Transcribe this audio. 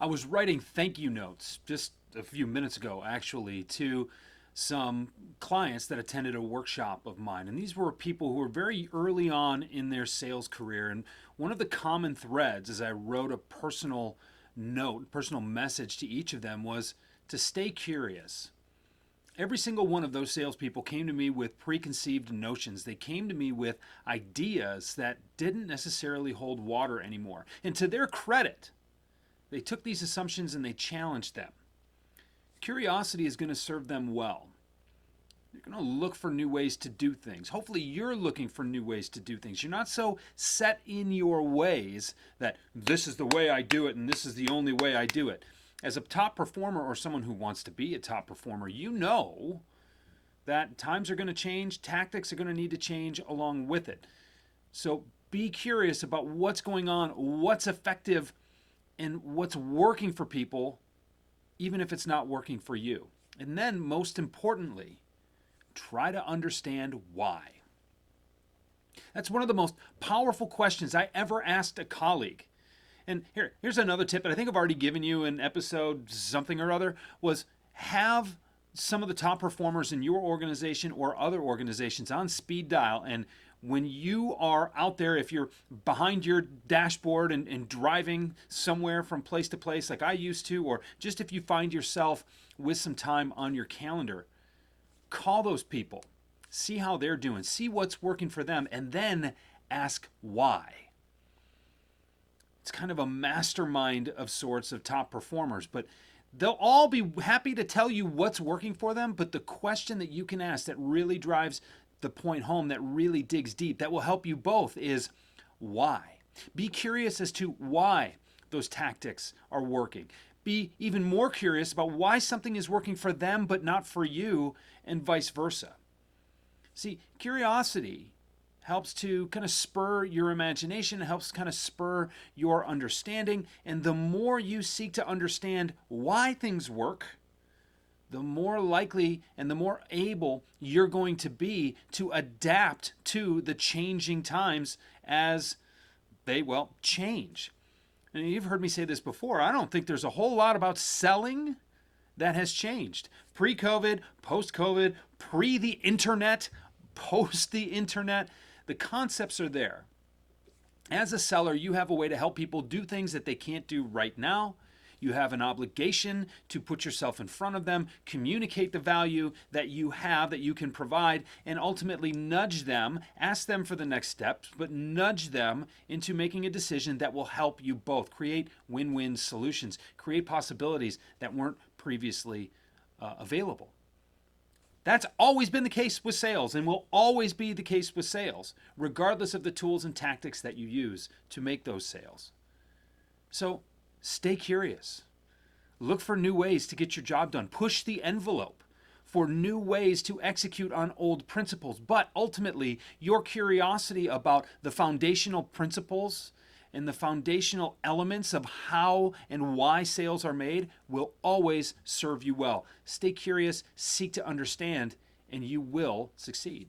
I was writing thank you notes just a few minutes ago, actually, to some clients that attended a workshop of mine. And these were people who were very early on in their sales career. And one of the common threads as I wrote a personal note, personal message to each of them was to stay curious. Every single one of those salespeople came to me with preconceived notions. They came to me with ideas that didn't necessarily hold water anymore. And to their credit, they took these assumptions and they challenged them. Curiosity is going to serve them well. You're going to look for new ways to do things. Hopefully, you're looking for new ways to do things. You're not so set in your ways that this is the way I do it and this is the only way I do it. As a top performer or someone who wants to be a top performer, you know that times are going to change, tactics are going to need to change along with it. So be curious about what's going on, what's effective, and what's working for people, even if it's not working for you. And then, most importantly, try to understand why. That's one of the most powerful questions I ever asked a colleague. And here's another tip that I think I've already given you in episode something or other, was have some of the top performers in your organization or other organizations on speed dial. And when you are out there, if you're behind your dashboard and driving somewhere from place to place like I used to, or just if you find yourself with some time on your calendar, call those people, see how they're doing, see what's working for them, and then ask why. It's kind of a mastermind of sorts of top performers, but they'll all be happy to tell you what's working for them. But the question that you can ask that really drives the point home, that really digs deep, that will help you both is why. Be curious as to why those tactics are working. Be even more curious about why something is working for them but not for you, and vice versa. See, curiosity helps to kind of spur your imagination, helps kind of spur your understanding. And the more you seek to understand why things work, the more likely and the more able you're going to be to adapt to the changing times as they, well, change. And you've heard me say this before. I don't think there's a whole lot about selling that has changed. Pre-COVID, post-COVID, pre the internet, post the internet, the concepts are there. As a seller, you have a way to help people do things that they can't do right now. You have an obligation to put yourself in front of them, communicate the value that you have, that you can provide, and ultimately nudge them, ask them for the next steps, but nudge them into making a decision that will help you both create win-win solutions, create possibilities that weren't previously available. That's always been the case with sales and will always be the case with sales, regardless of the tools and tactics that you use to make those sales. So stay curious. Look for new ways to get your job done. Push the envelope for new ways to execute on old principles. But ultimately, your curiosity about the foundational principles and the foundational elements of how and why sales are made will always serve you well. Stay curious, seek to understand, and you will succeed.